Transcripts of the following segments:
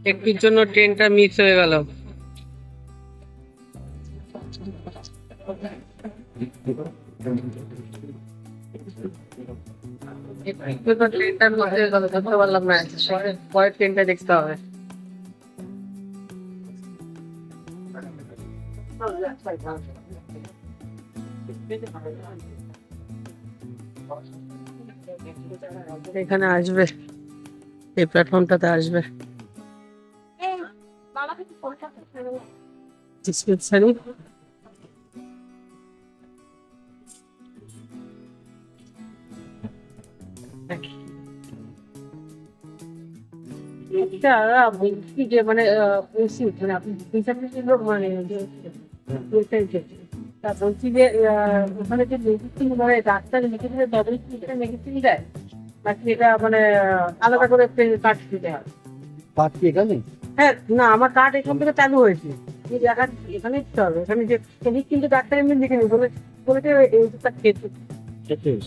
একটুর জন্য ট্রেনটা মিস হয়ে গেল। একটু তো ট্রেনটা মিস হয়ে গেল, ধরতে পারলাম না। পরের ট্রেনটা দেখতে হবে। এখানে আসবে, এই প্ল্যাটফর্মটাতে আসবে ডিসপেন্সারি। এটা বলছি যে মানে মানে আপনি মানে তা বলছি যে ওখানে যে মেডিসিন মানে ডাক্তার লিখে দিলে তাদের কি মেডিসিন দেয়, নাকি এটা মানে আলাদা করে কার্ড দিতে হয়? কার্ড কি এখানে? হ্যাঁ, না আমার কার্ড এখান থেকে চালু হয়েছে। এই জায়গা এখানে দিতে হবে, এখানে যে এদিক কিন্তু ডাক্তার এমনি লিখে নিই বলেছে এই ওষুধটা খেতে।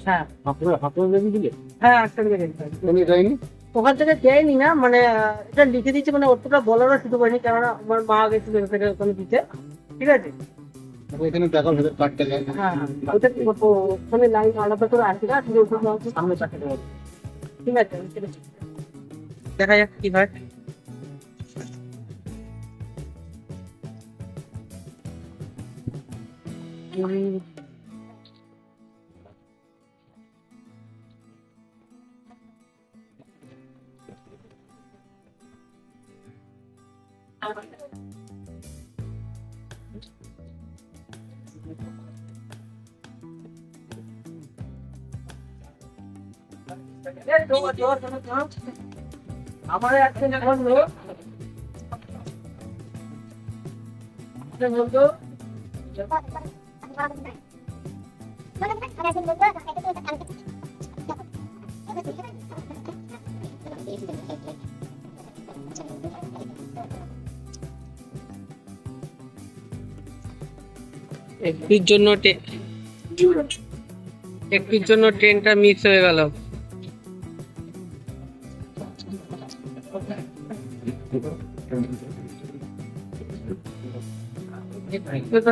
হ্যাঁ আপনার লেগে দিলে? হ্যাঁ, একটা লিখে দিতে হবে। উনি দেয়নি? ওখান থেকে দেয়নি না, মানে এটা লিখে দিচ্ছে, মানে অতটা বলারও শুরু করেনি, কেননা আমার মা গেছিল সেটা ওখানে দিতে। ঠিক আছে। এখানে দেখা ভেতর কার্ডটা দেয়। হ্যাঁ ওটা ওখানে লাইন আলাদা করে আসবে না, শুধু ওখানে সামনে পাঠাতে হবে। ঠিক আছে, দেখা যাক কি হয়। আমার একটা যখন বলতো একটুর জন্য ট্রেনটা মিস হয়ে গেল।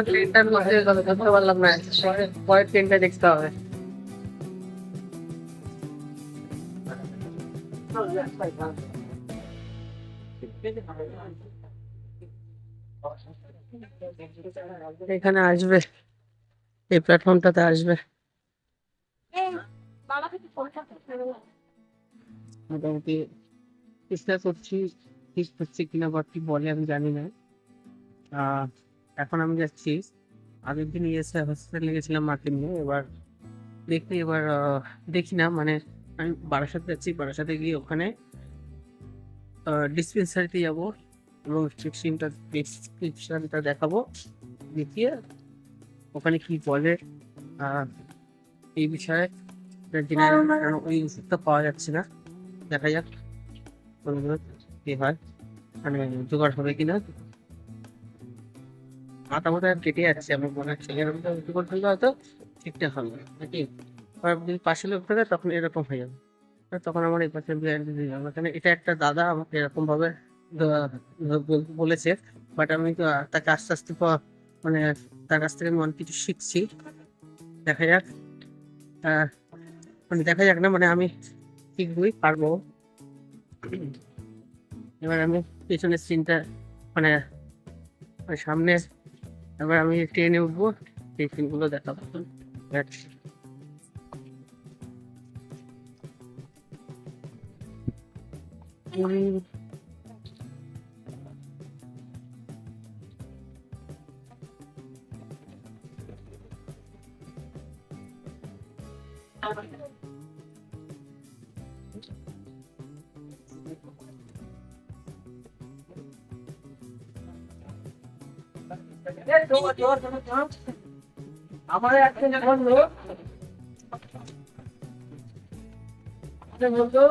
ট্রেনটা মিস হয়ে গেল, ধরতে পারলাম না। পরের ট্রেনটা দেখতে হবে। এখানে আসবে, এই প্ল্যাটফর্মটাতে আসবে। মোটামুটি চেষ্টা করছি, ঠিক হচ্ছে কিনা বা কি বলে আমি জানি না। এখন আমি যাচ্ছি, আগের দিন ইএসআই হসপিটালে গেছিলাম মাকে নিয়ে। এবার দেখি, এবার দেখি না, মানে আমি বারাসাত যাচ্ছি, বারাসাতে গিয়ে ওখানে ডিসপেন্সারিতে যাবো এবং প্রেসক্রিপশনটা দেখাবো, দেখিয়ে ওখানে কি বলে এই বিষয়ে কারণ ওই ওষুধটা পাওয়া যাচ্ছে না। দেখা যাক কি হয়, মানে জোগাড় হবে কিনা। মাথা মাথা কেটে যাচ্ছে আমার মনে হচ্ছে, এরকম জোগাড় করলে হয়তো ঠিকঠাক হবে নাকি। আর যদি পাশে লোক থাকে তখন এরকম হয়ে যাবে, তখন আমার এই পাশে গ্যারান্টি দিয়ে যাবে। কারণ এটা একটা দাদা আমাকে এরকম ভাবে বলেছে, বাট আমি তো তাকে আস্তে আস্তে মানে তার কাছ থেকে আমি অনেক কিছু শিখছি। দেখা যাক, মানে দেখা যাক না, মানে আমি শিখবই পারবো। এবার আমি পেছনের সিনটা মানে সামনে, এবার আমি ট্রেনে উঠবো, সেই সিনগুলো দেখাবো। আমার একটা যখন বলতো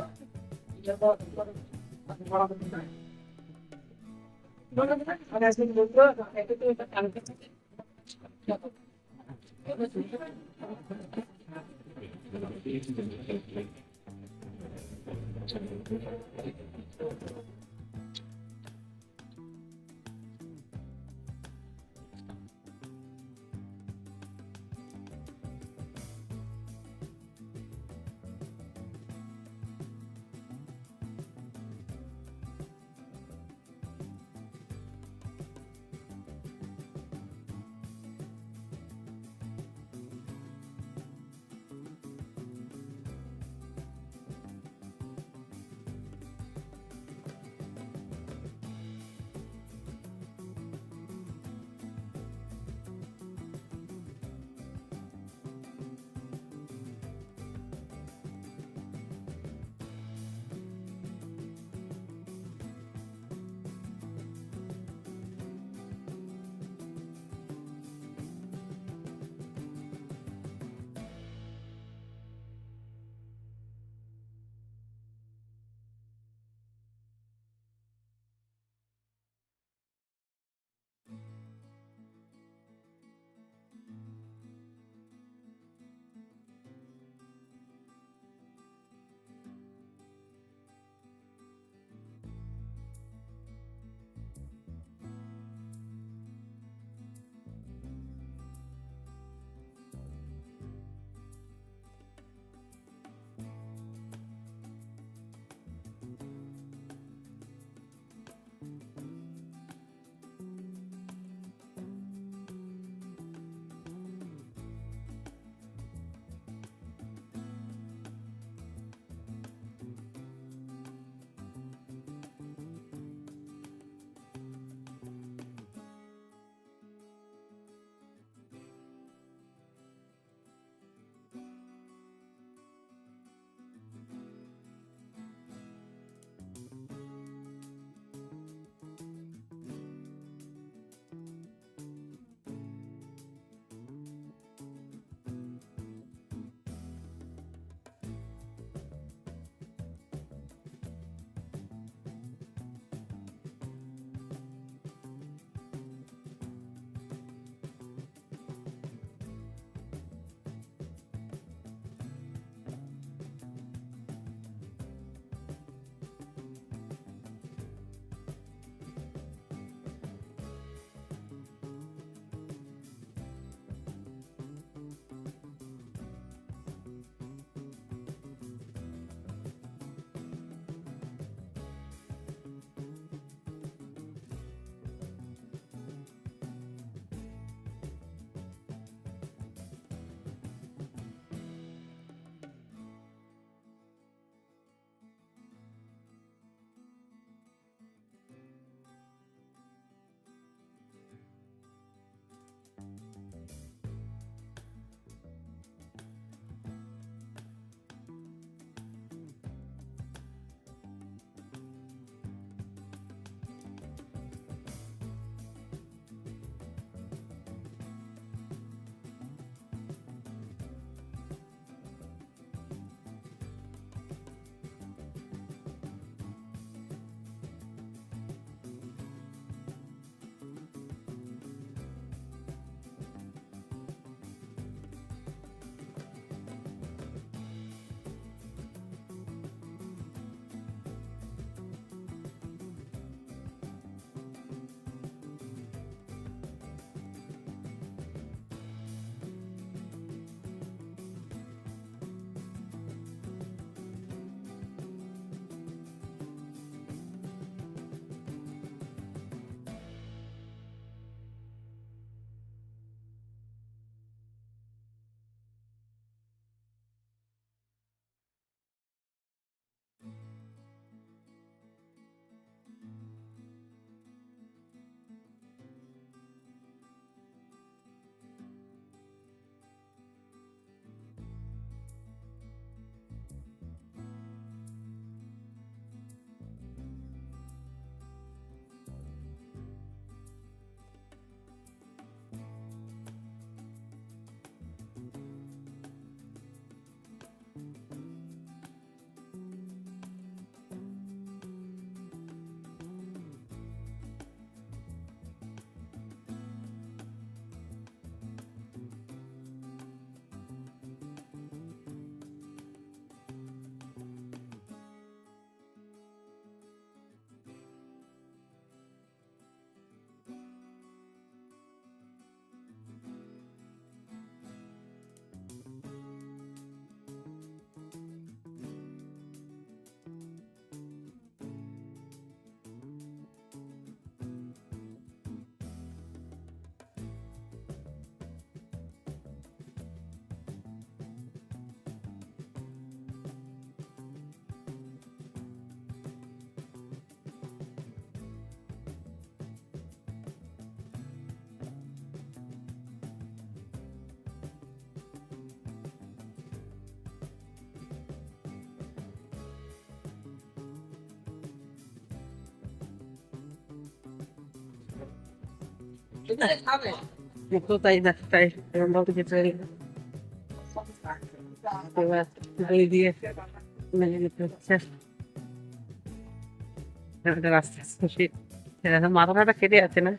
তো তাই না, তাই এরকম ভাবে যেতে পারি। এবার দড়ি দিয়ে মেনে নিতে হচ্ছে। একটা রাস্তা আছে, মাথাটা কেটে আছে না,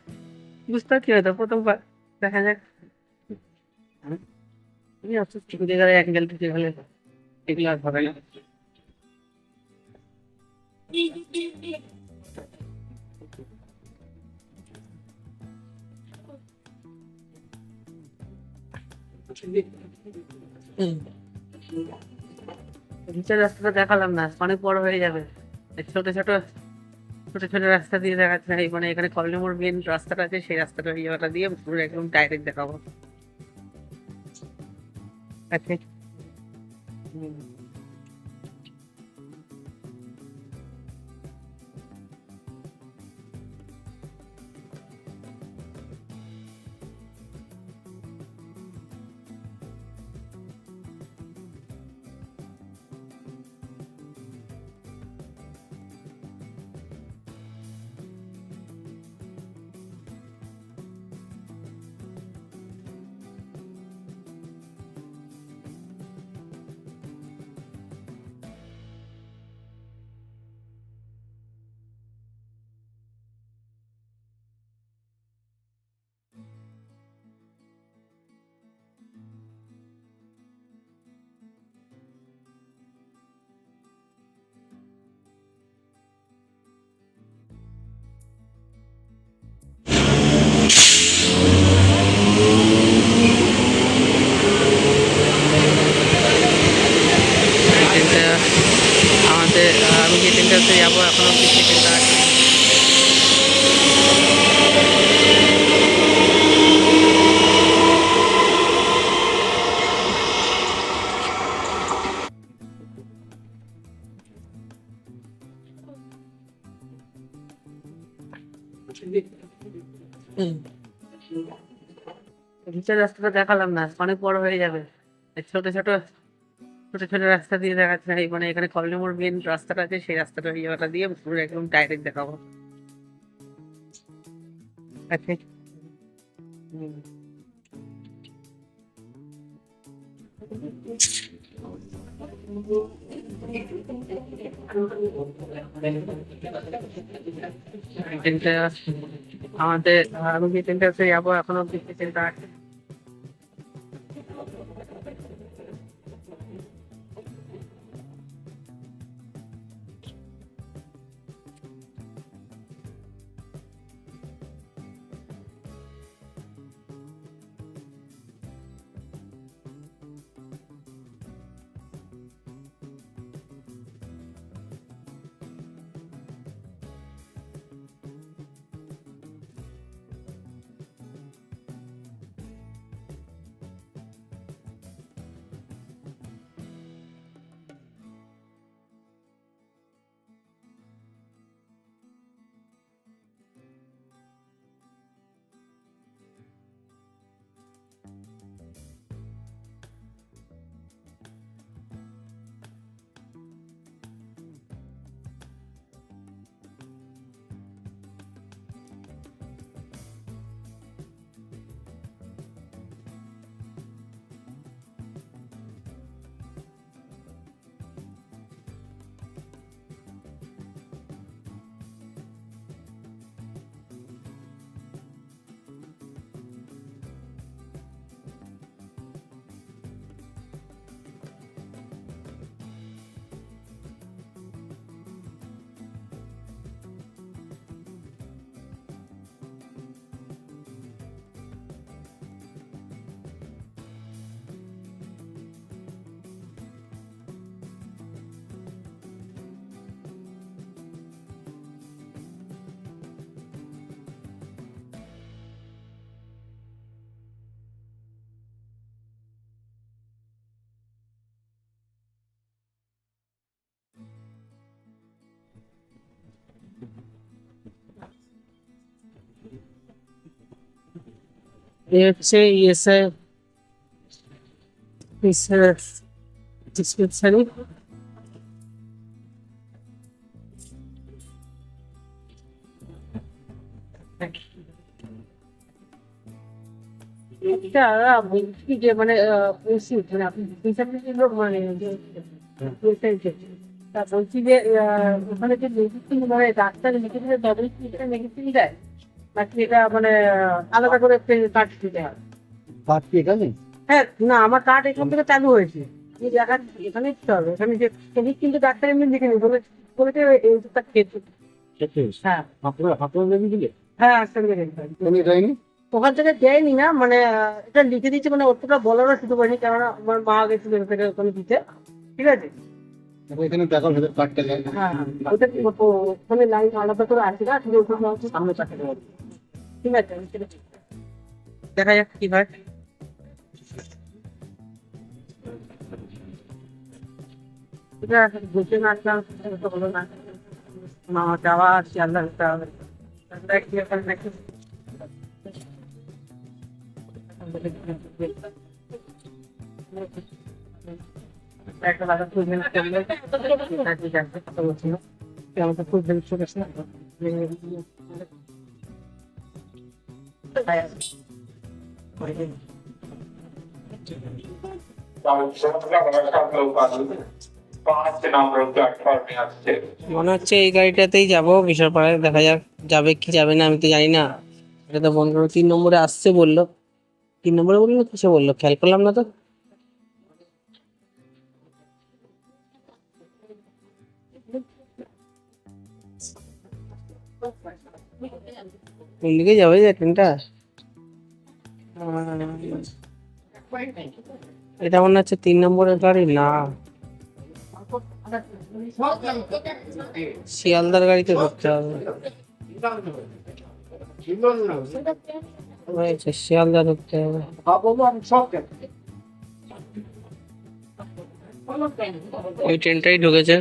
বুঝতে পারছি হয়তো প্রথমবার। দেখা যাক। আমি অসুস্থ খুঁজে গেলে অ্যাঙ্গেল ঢুকে গেলে এগুলো আর হবে না। নিচের রাস্তাটা দেখালাম না, অনেক বড় হয়ে যাবে। এই ছোট ছোট ছোট ছোট রাস্তা দিয়ে দেখাচ্ছে না, এই মানে এখানে কলোনি মোড় মেন রাস্তাটা আছে, সেই রাস্তাটা এই জায়গাটা দিয়ে পুরো একদম ডাইরেক্ট দেখাবো। আচ্ছা। হুম। এই ট্রেনটা আমাদের, আমি যে ট্রেনটাতে যাবো এখন অব্দি সেই ট্রেনটা আছে। নিচের রাস্তাটা দেখালাম না, অনেক বড় হয়ে যাবে। এই ছোট ছোট ছোট ছোট রাস্তা দিয়ে দেখাচ্ছে না, এই মানে এখানে কলোনি মোড় মেন রাস্তাটা আছে, সেই রাস্তাটা এই জায়গাটা দিয়ে পুরো একদম ডাইরেক্ট দেখাবো। আচ্ছা। হুম। এই ট্রেনটা আমাদের, আমি যে ট্রেনটাতে যাবো এখন অব্দি সেই ট্রেনটা আছে। এই হচ্ছে ইএসআই ডিসপেন্সারি। এটা বলছি যে মানে ওষুধ মানে আপনি হিসাবে লোক মানে তা বলছি যে ওখানে যে মেডিসিন মানে ডাক্তার লিখে দিলে তবে কি এটা মেডিসিন দেয় নাকি এটা মানে আলাদা করে কার্ড দিতে হয়? কার্ড কি এখানে? হ্যাঁ না আমার কার্ড এখান থেকে চালু হয়েছে। আমি দেখা এখানে দিতে হবে এখানে যে ক্লিনিক কিন্তু ডাক্তার এমনি লিখে নিই বলেছে এই ওষুধটা খেতে। হ্যাঁ হাসপাতাল যাবি দিলে? হ্যাঁ আসতে গেছে তুমি যাইনি? ওখান থেকে দেয়নি না মানে এটা লিখে দিচ্ছে মানে অতটা বলারও শুধু পারিনি কেননা আমার মা গেছিল থেকে ওখানে দিতে। ঠিক আছে এখানে দেখো ভেতর কার্ডটা দেয়। হ্যাঁ ওটা ওখানে লাইন আলাদা করে আসে না শুধু ওখানে হচ্ছে সামনে পাশে দেওয়া। ঠিক আছে আমি সেটা দেখা যাক কি হয়। এটা বুঝতে না আসলাম তো হলো না মা যাওয়া আসছে আল্লাহ দেখ কি ওখানে নাকি একটা লাগা খুব মেনে চললে তাকে জানতে কথা বলছিল আমাকে খুব হেল্প করেছে না মনে হচ্ছে এই গাড়িটাতেই যাবো বিশালপাড়ায় দেখা যাক যাবে কি যাবে না আমি তো জানি না। এটা তো 3 নম্বরে আসছে বললো 3 নম্বরে বললো কিসে বললো খেয়াল করলাম না তো। কোন দিকে যাবে যে ট্রেনটা? এটা মনে হচ্ছে 3 নম্বরের গাড়ি না শিয়ালদার গাড়িতে ধরতে হবে। শিয়ালদা ধরতে হবে। ওই ট্রেনটাই ঢুকেছে।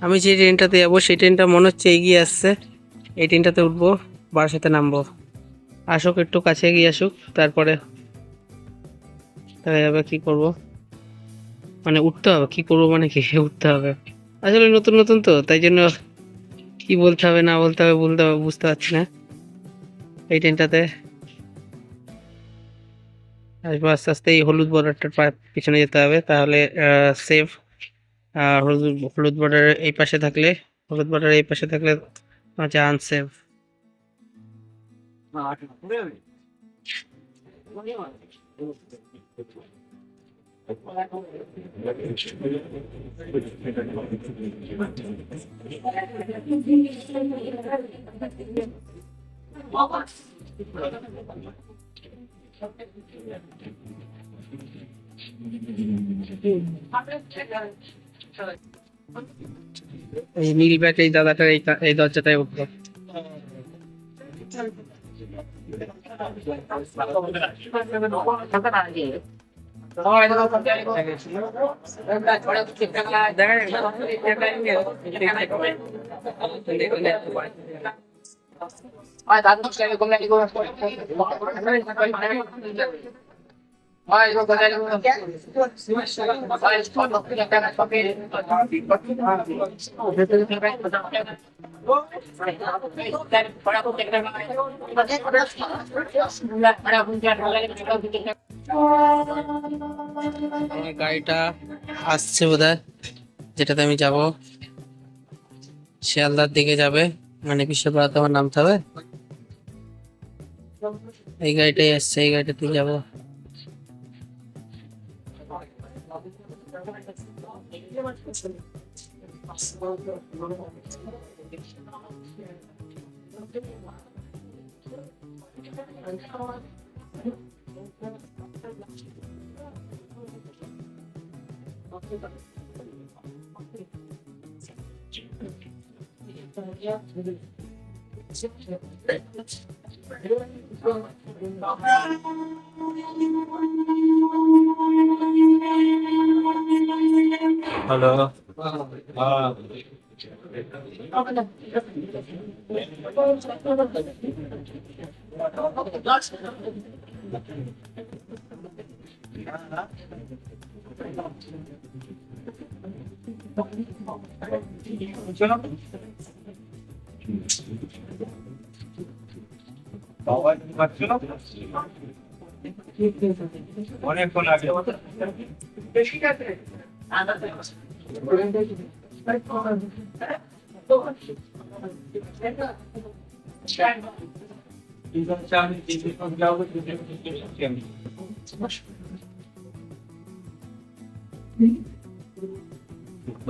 আমি যে ট্রেনটাতে যাবো সেই ট্রেনটা মনে হচ্ছে এগিয়ে আসছে। এই ট্রেনটাতে উঠবো বারাসাতে নামবো। আসুক একটু কাছে এগিয়ে আসুক তারপরে দেখা যাবে কি করব। মানে উঠতে হবে কি করবো মানে কি উঠতে হবে আসলে নতুন নতুন তো তাই জন্য কি বলতে হবে না বলতে হবে বুঝতে পারছি না। এই ট্রেনটাতে আসবো আস্তে আস্তে এই হলুদ বর্ডারটার পিছনে যেতে হবে তাহলে সেফ। হলুদ বর্ডারের এই পাশে থাকলে হচ্ছে আনসেফ। এই নীল ব্যাট এই দাদাটার এই দরজাটায় উঠবো। গাড়িটা আসছে বোধহয় যেটাতে আমি যাব শিয়ালদার দিকে যাবে মানে বিশ্বপাড়াতে আমার নামতে হবে। এই গাড়িটাই আসছে এই গাড়িটাতে যাবো। হ্যালো। অনেকক্ষণ আগে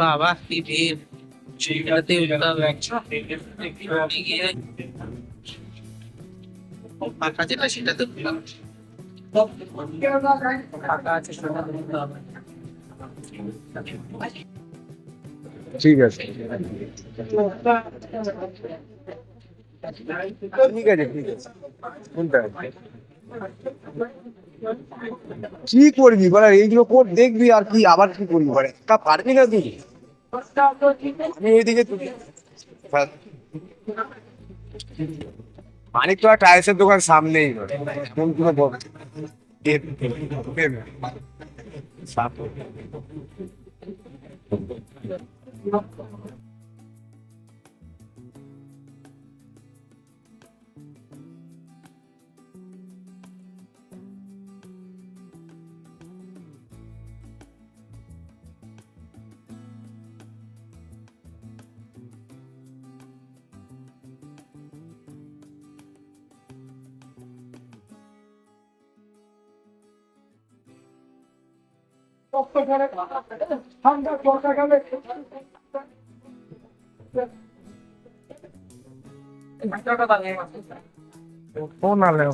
বাবা কি ভিড়, এটাতে উঠতে হবে। এগিয়ে ফাঁকা যেটা সেটাতে উঠলাম। ফাঁকা আছে সেটাতে উঠতে হবে। ঠিক আছে ঠিক আছে কোনটা কি করবি বল এইগুলো কর দেখবি আর কি আবার কি করবি বলে তা পারবি না তুই আমি এইদিকে তুই মানিক তো টাইলসের দোকান সামনেই এমন কোনো বল ফোন আলে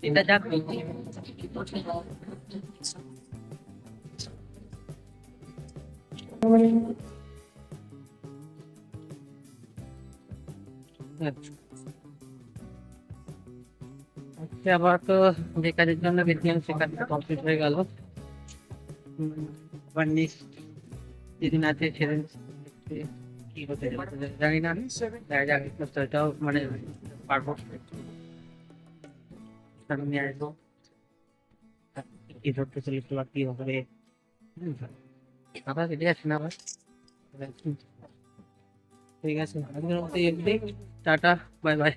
এটা যাক আচ্ছা, আবার তো যে কাজের জন্য গেছিলাম সে কাজটা কমপ্লিট হয়ে গেল। আবার নেক্সট যেদিন আছে সেদিন কি হতে যাচ্ছে জানি না, দেখা যাক। তো এটাও মানে পারবো নিয়ে আসবো কি ধরতে চলেছিল আর কি হবে। আবার ঠিক আছে না আবার ঠিক আছে, আজকের মতো এমনি টাটা, বাই বাই।